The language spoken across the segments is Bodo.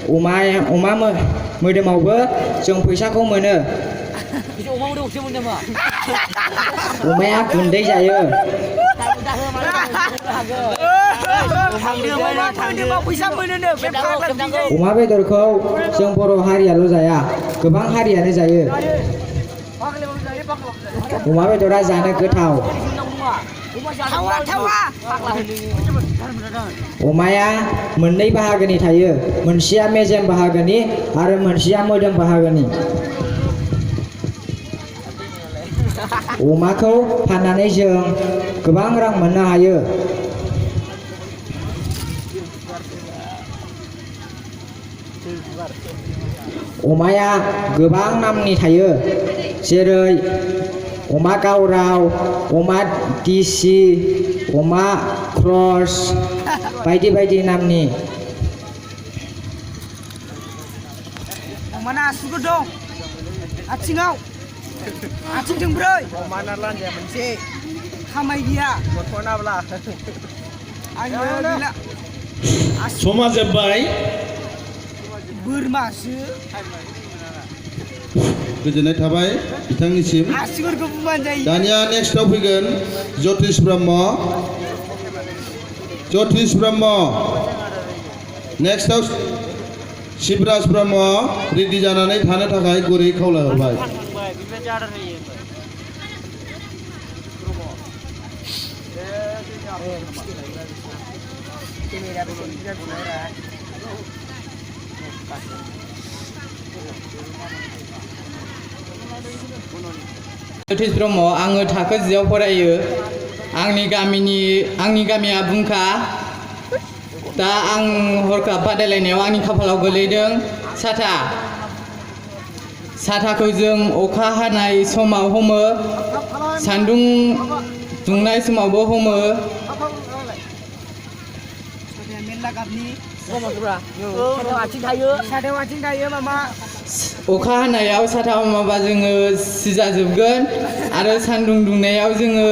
अमा मोदोमावबो जों फैसाखौ मोनो। अमाया गुन्दै जायो। अमा बेदरखौ जों बर' हारियाल' जाया, गोबां हारियानो जायो। अमा बेदरा जानो गोथाव। अमाया मोननै बाहागोनि थायो, मोनसेया मेजेम बाहागोनि आरो मोनसेया मोदोम बाहागोनि। अमाखौ फाननानै जों गोबां रां मोननो हायो। अमाया गोबां नामनि थायो, जेरै अमा गावराव, अमा दिसि, अमा क्रस, बायदि बायदि नामनि। अमाना आसुगुर दं आथिङाव, आथिं थोंब्रै। अमाना लान्जाया मोनसे, खामाय गैया। आङो गैला। समा जोब्बाय। बोरमासो। गोजोननाय थाबाय बिथांनिसिम। आसुगुरखौ बुंबानो जायो। दानिया नेक्स्टआव फैगोन ज्यतिष ब्रह्म। ज्यतिष ब्रह्म। नेक्स्टआव शिबराज ब्रह्म रेडि जानानै थानो थाखाय गुरै खावलायहरबाय। ज्यतिष ब्रह्म, आङो थाखो 10 आव फरायो। आंनि गामिया बुंखा। दा आं हरखाब बादायलायनायाव आंनि खाफालाव गोलैदों साथा। साथाखौ जों अखा हानाय समाव हमो, सान्दुं दुंनाय समावबो हमो। मेरला गाबनि साथायाव आथिं थायो मामा। अखा हानायाव साथा हमाबा जोङो सिजाजोबगोन, आरो सान्दुं दुंनायाव जोङो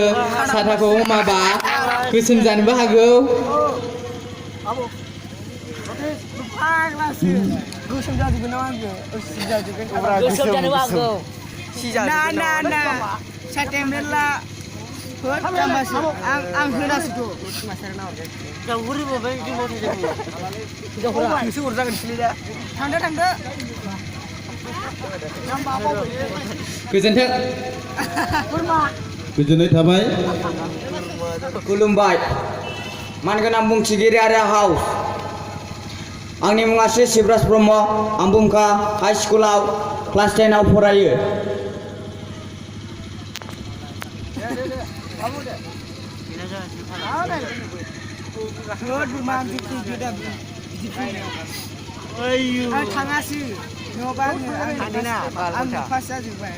साथाखौ हमाबा गोसोम जानोबो हागौ। गोसोम जाजोबगोन नामा आंखौ? गोसोम जानोबो हागौ। ना साथाया मेरला जाम्बासो। आं होनासोथ'। थांदो। गोजोन्थों। गोजोननाय थाबाय। खुलुमबाय। मानगोनां बुंथिगिरि आरो हाउस, आंनि मुङा श्री शिबराज ब्रह्म। आं बुंखा हाइ स्कुलाव क्लास 10 आव फरायो। थाङासै नङाबा आङो पास जाजोब्बाय।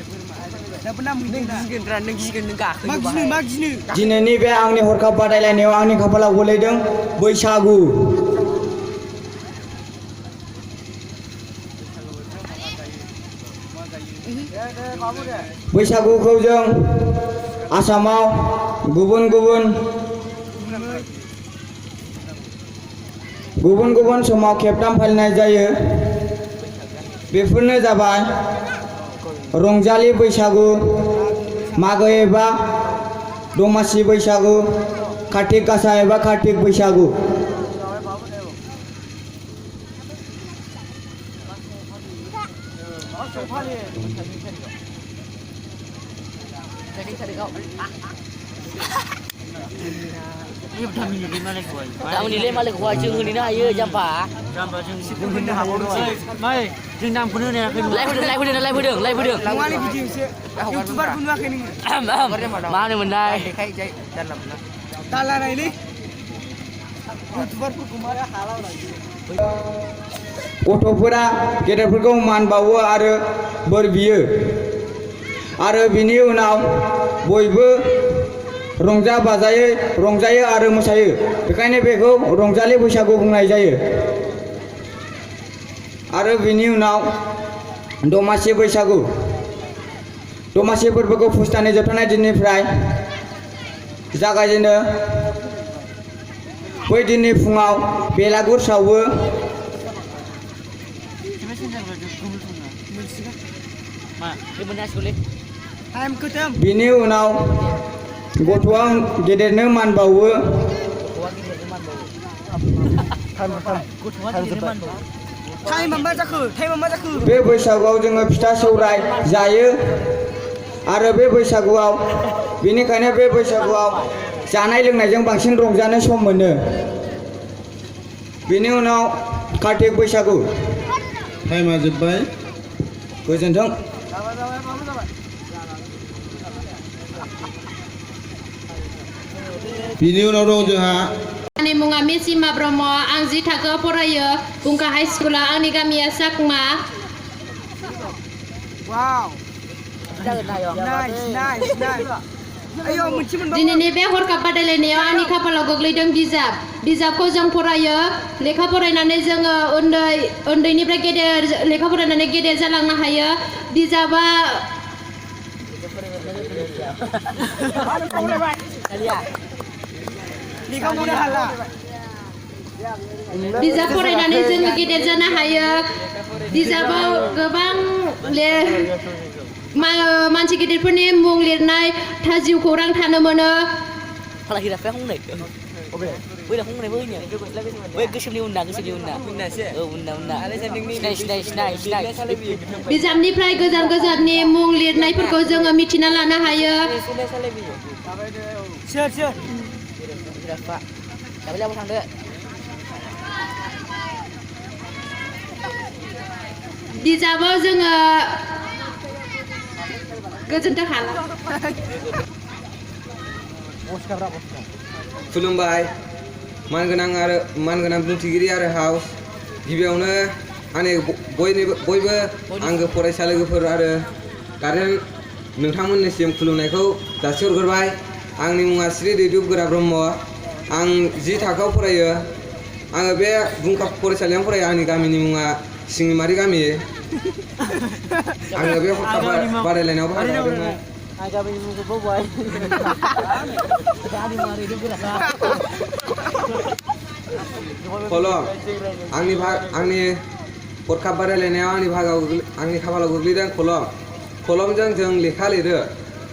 मा गिनो? दिनैनि बे आंनि हरखाब बादायलायनायाव आंनि खाफालाव गोलैदों बैसागु। बैसागुखौ जों आसामाव गुबुन गुबुन समाव खेबथाम फालिनाय जायो। बेफोरनो जाबाय रंजालि बैसागु, मागो एबा दमासि बैसागु, कार्तिक गासा एबा कार्तिक बैसागु। गावनिलाय मालायखौहाय जों होनो हायो जाम्बा जों होनो हाबावदोंसै। जों नामखौनो होनायाखै। लाइभ होदों। नङालै भिडिअसो। इउटुबारखौ नुवाखै नोङो? मा होनोमोनलाय? दाला नायलै इउटुबारफोरखौ मारा हालावलाय। गथ'फोरा गेदेरफोरखौ मान बावो आरो बोर बियो, आरो बिनि उनाव बयबो रंजा बाजायै रंजायो आरो मोसायो। बेखायनो बेखौ रंजालि बैसागु बुंनाय जायो। आरो बिनि उनाव दमासि बैसागु। दमासि फोरबोखौ पुस दाननि जोबथारनाय दिननिफ्राय जागायजेनो। बै दिननि फुङाव बेलागुर सावो। Ma, ini benar sekali. Time ketem. Bini unaw gotwa gederno man bawo Kuat ini teman bau. Kuat ini teman bau. Time mama जाखो. Time mama जाखो. बे बैसागुआव जोङो फिथा सौराय जायो आरो बे बैसागुआव बेनिखायनो बे बैसागुआव जानाय लोंनायजों बांसिन रंजानो सम मोनो बेनि उनाव कार्तिक बैसागु टाइमा जोब्बाय गोजोन्थों बिनि उनाव दं जोंहा आंनि मुङा मिसिमा ब्रह्म आं जि थाखोआव फरायो बुंखा हाइ स्कुला आंनि गामिया साकमा Wow. Jangan tayo. Nice. Ayo मोनसे मोनबावो. दिनैनि बे हरखाब बादायलायनायाव आंनि खाफालाव गोग्लैदों बिजाबखौ जों फरायो लेखा फरायनानै जोङो उन्दैनिफ्राय गेदेर लेखा फरायनानै गेदेर जालांनो हायो बिजाबा लेखा फराय हाला. बिजाब फरायनानै जोङो गेदेर जानो हायो बिजाबाव गोबां मानसि गिदिरफोरनि मुं लिरनाय जिउ खौरां थानो मोनो Kalau hirap không này. Bây giờ không này với nhỉ. Với cứ xem đi unda. Snai. बिजाबनिफ्राय गोजान गोजाननि मुं लिरनायफोरखौ जोङो मिथिना लानो हायो Sir. Hirap Pak. Tapi lihat sang deh. बिजाबाव जोङो गोजोनथों हाला खुलुमबाय मानगोनां बुंथिगिरि आरो हाउस गिबियावनो आंनि बयबो आंगो फरायसा लोगोफोर आरो गार्जेन नोंथांमोननिसिम खुलुमनायखौ जासिहरग्रोबाय आंनि मुङा श्री दैदुब गोरा ब्रह्म आं 10 थाखोआव फरायो आङो बे बुंखा फरायसालियाव फरायो आंनि गामिनि मुङा सिंगिमारि गामि आङो बे हरखाब बादायलायनायाव बाहागो लादोंमोन Agak bingung ke boy. Tadi mari itu berasa. खलम आंनि हरखाब बादायलायनायाव आंनि खाफालाव गोग्लैदों खलमजों जों लेखा लिरो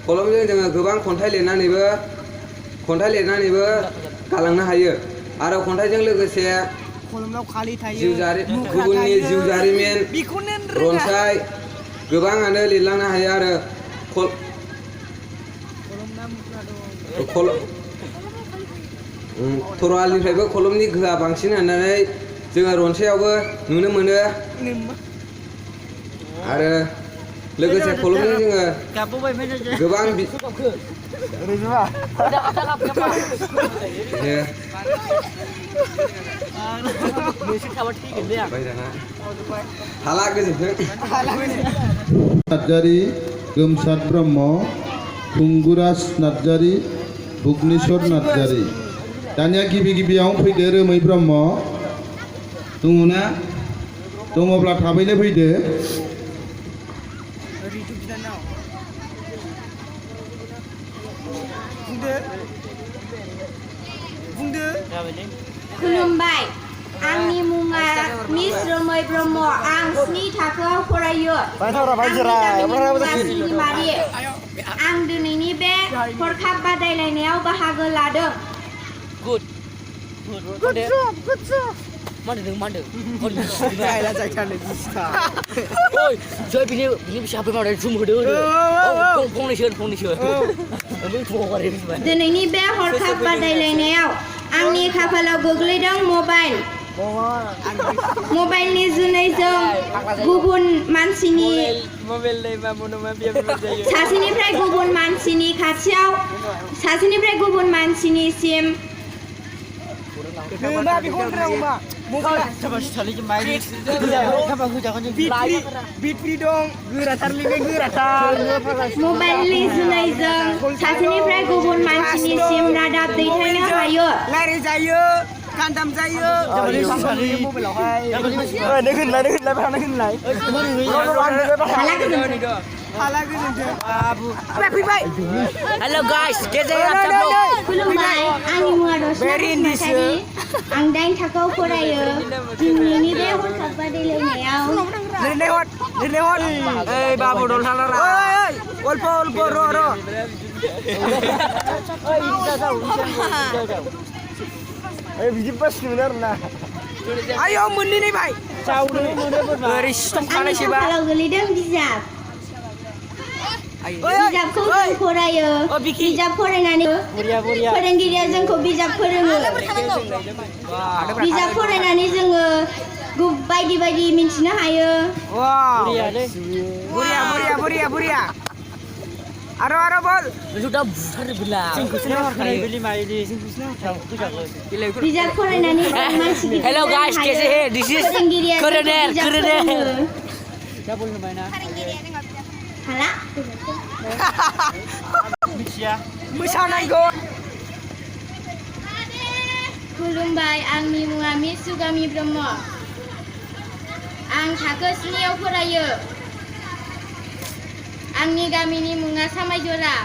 खलमजों जोङो गोबां खन्थाइ लिरनानैबो गालांनो हायो आरो खन्थाइजों लोगोसे खलमाव खालि थायो. गुबुननि जिउ जारिमिन रनसाय गोबाङानो लिरलांनो हायो आरो थर'आलनिफ्रायबो खलमनि गोहोआ बांसिन होननानै जोङो रनसायावबो नुनो मोनो आरो लोगोसे खलमजों जोङो गोबां हाला गोजोन्थों नार्जारि गोमसार ब्रह्म खुंगुराज नार्जारि भुगनेश्वर नार्जारि दानिया गिबियाव फैदो रोमै ब्रह्म दङना दङब्ला थाबैनो फैदो बुंदो खुलुमबाय आंनि मुङा मिस रोमै ब्रह्म आं 7 थाखोआव फरायो आं दिनैनि बे हरखाब बादायलायनायाव बाहागो लादों Good job. Mana? Kayla जायखाने दिसथा. Oi, joy bini siapa yang ada zoom hodo. Oh, foundation. दिनैनि बे हरखाब बादायलायनायाव आंनि खाफालाव गोग्लैदों मबाइलनि जुनै जों गुबुन मानसिनि सासेनिफ्राय गुबुन मानसिनि खाथियाव सासेनिफ्राय गुबुन मानसिनिसिम मा बेखौ रोंबा बिटफ्रि दं गोराथार मबाइलनि जुनै जों सासेनिफ्राय गुबुन मानसिनिसिम रादाब दैथायनो हायो रायज्लायजायो गानदाम जायो हाला गोजोन्थों फैबाय Hello guys, खुलुमबाय आंनि मुङा रसना बसुमतारी आं 8 थाखोआव फरायो दिनैनि बे हरखाब बादायलायनायाव lewat. Babu dol halara. Oi, ulpo ro. Ayo mundi nih, Bay. Stop Ani sih, Bay. kapal gelidang bijak. Oi. Bijakखौ जों फरायो बिजाब फरायनानै फोरोंगिरिया जोंखौ बिजाब फोरोङो बिजाब फरायनानै जोङो बायदि बायदि मिथिनो हायो Wow. Buria. Aro bol. Sudah besar bilang. बिजाब फरायनानै मानसिनि Hello guys, कैसे हैं? This is Korener. हाला Mosaनांगौ. खुलुमबाय आंनि मुङा मिस सुगामि ब्रह्म आं थाखो 7 आव फरायो आंनि गामिनि मुङा सामायजरा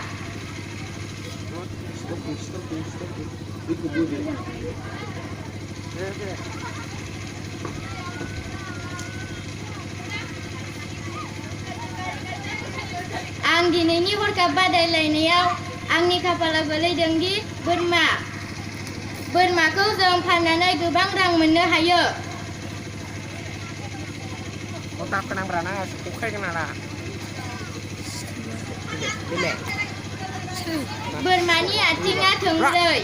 आं दिनैनि हरखाब बादायलायनायाव आंनि खाफालाव गोलैदों दि बोरमाखौ जों फाननानै गोबां रां मोननो हायो Otak kenang berana, kukai kenara. बोरमानि आथिंआ थोंब्रै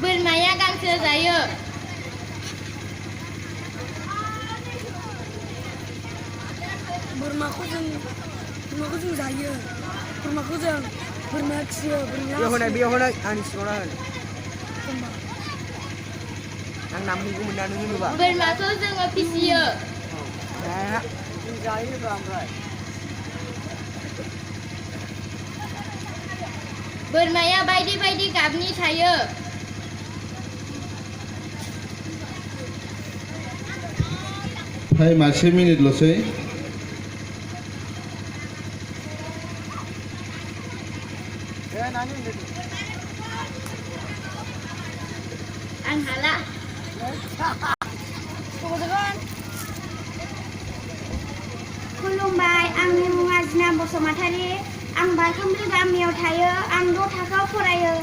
बोरमाया गांसो जायो बोरमाखौ जों जायो बोरमा फिसियो Biar honai, ani sekolah. Ang namun ko muna nung ba? बोरमाखौ जोङो फिसियो बोरमाया बायदि बायदि गाबनि थायो Hai masih minit loh sih. आं हाला खुलुमबाय आंनि मुङा जिना बसुमतारी आं बारखांब्रि गामियाव थायो आं 6 थाखोआव फरायो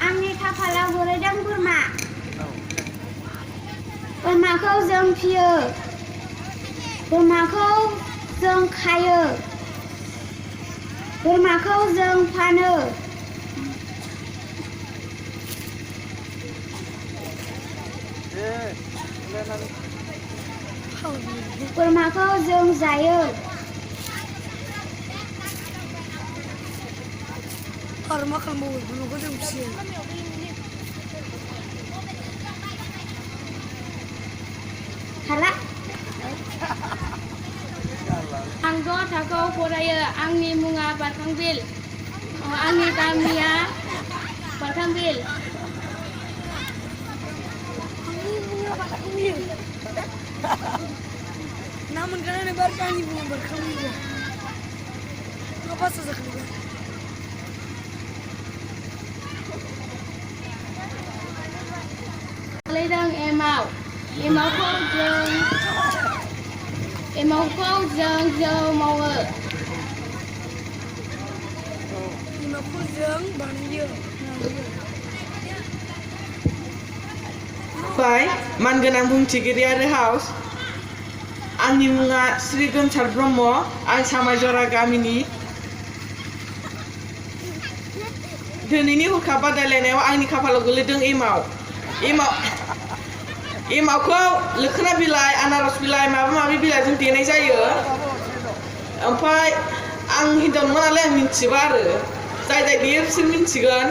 आंनि खाफालाव गोलैदों बोरमाखौ जों फियो बोरमाखौ जों खायो बोरमाखौ जों फानो बोरमाखौ जों जायो आरो मा खालामबावो बोरमाखौ जों फिसियो हाला आं 6 थाखोआव फरायो आंनि मुङा बारखांबिल आंनि गामिया बारखांबिल namun karena nebar kami belum berkami apa sesekali गोलैदों एमावखौ जों जौ मावो emakku जों बानायो Baik, mangenang बुंथिगिरि आरो हाउस आंनि मुङा श्री गोमसार ब्रह्म आं सामायजरा गामिनि दिनैनि हरखाब बादायलायनायाव आंनि खाफालाव गोलैदों एमावखौ लोखोना बिलाइ आनारस बिलाइ माबा माबि बिलाइजों देनाय जायो ओमफ्राय आं हिनजाव नङा नालाय आं मिन्थिजोबा आरो जाय देयो बिसोर मिन्थिगोन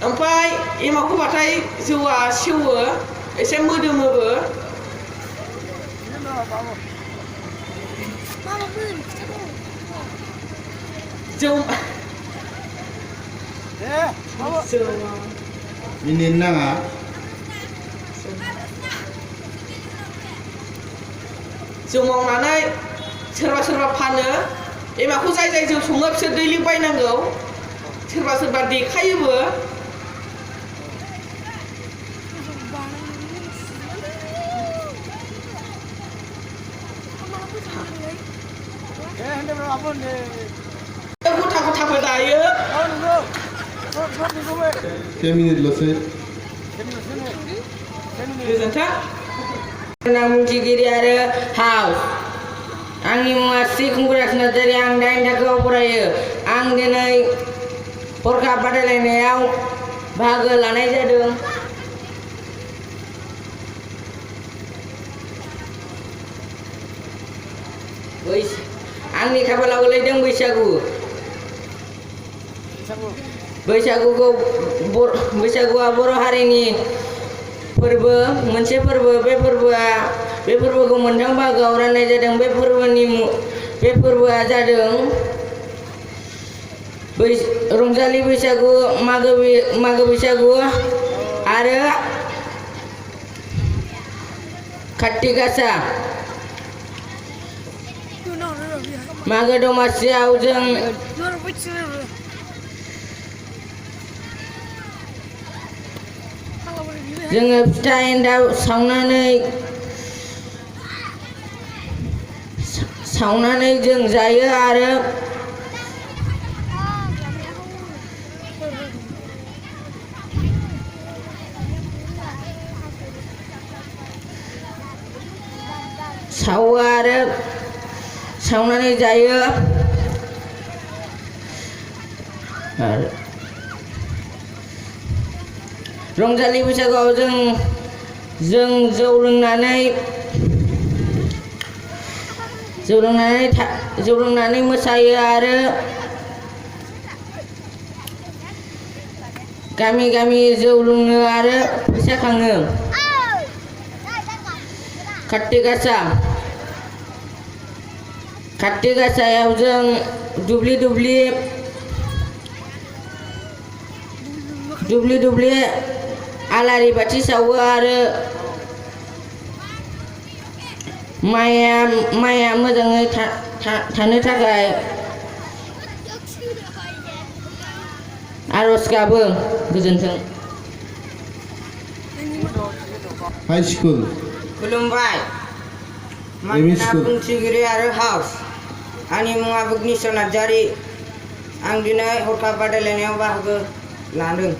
ओमफ्राय एमावखौ बाथाय जौआ सेवो एसे मोदोमोबो जौ Minit na nga. जौ मावनानै सोरबा सोरबा फानो एमाखौ जाय जाय जौ सङो बिसोर दैलि बायनांगौ सोरबा सोरबा देखायोबो गथा गथाबो दायो केमिनिटल'सै गोजोन्थों नाम मिथिगिरि आरो हाउस आंनि मुङा श्री खुंगुराज नार्जारि आं 9 थाखोआव फरायो आं दिनै हरखाब बादायलायनायाव बाहागो लानाय जादों आंनि खाफालाव गोलैदों बैसागुआ बर' हारिनि फोरबो मोनसे फोरबो बे फोरबोखौ मोनथाम बाहागोआव राननाय जादों बे फोरबोआ जादों रंजालि बैसागु मागो बैसागु आरो काति गासा मागो दमासियाव जोङो फिथा एन्थाब सावनानै जों जायो आरो सावनानै जायो रंजालि बैसागुआव जों जौ लोंनानै मोसायो आरो गामि जौ लोङो आरो फैसा खाङो काति गासायाव जों दुब्लि आलारि बाथि सावो आरो माइया मोजाङै थानो थाखाय आरज गाबो गोजोन्थों हाई स्कुल खुलुमबाय एमइ मानना स्कुल बुंथिगिरि आरो हाउस आंनि मुङा बुगनिस्वर नार्जारि आं दिनै हरखाब बादायलायनायाव बाहागो लादों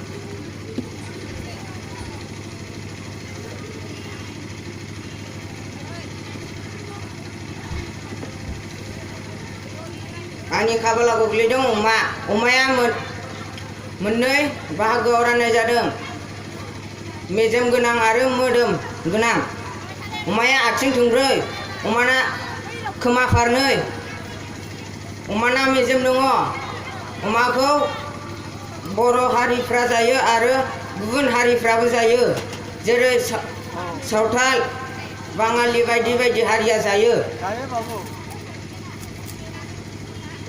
आंनि खाफालाव गोग्लैदों अमाया मोननै बाहागोआव राननाय जादों मेजेम गोनां आरो मोदोम गोनां अमाया आथिं थोंब्रै अमाना खोमा फारनै अमाना मेजेम दङ अमाखौ बर' हारिफ्रा जायो आरो गुबुन हारिफ्राबो जायो जेरै सावथाल बाङालि बायदि हारिया जायो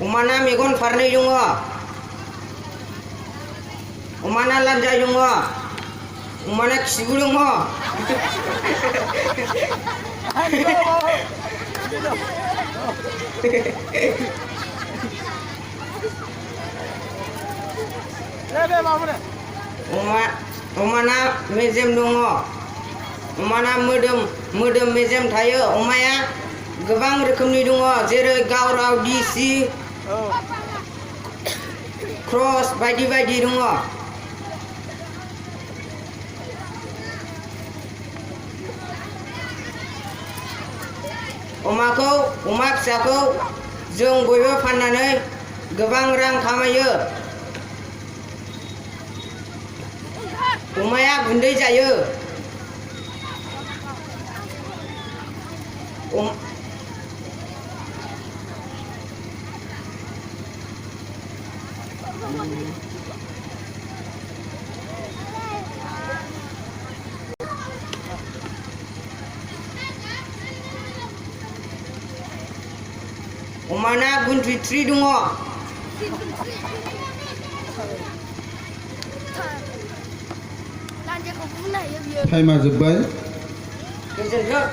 अमाना मेगन फारनै दङ अमाना लान्जाय दङ अमाना खिबु दङ अमाना मेजेम दङ अमाना मोदोम मेजेम थायो अमाया गोबां रोखोमनि दङ जेरै गावराव दिसि क्रस बायदि दङ अमा फिसाखौ जों बयबो फाननानै गोबां रां खामायो अमाया गुन्दै जायो अमाना गुन्थ्रि दङ टाइमा जोब्बाय गोजोन्थों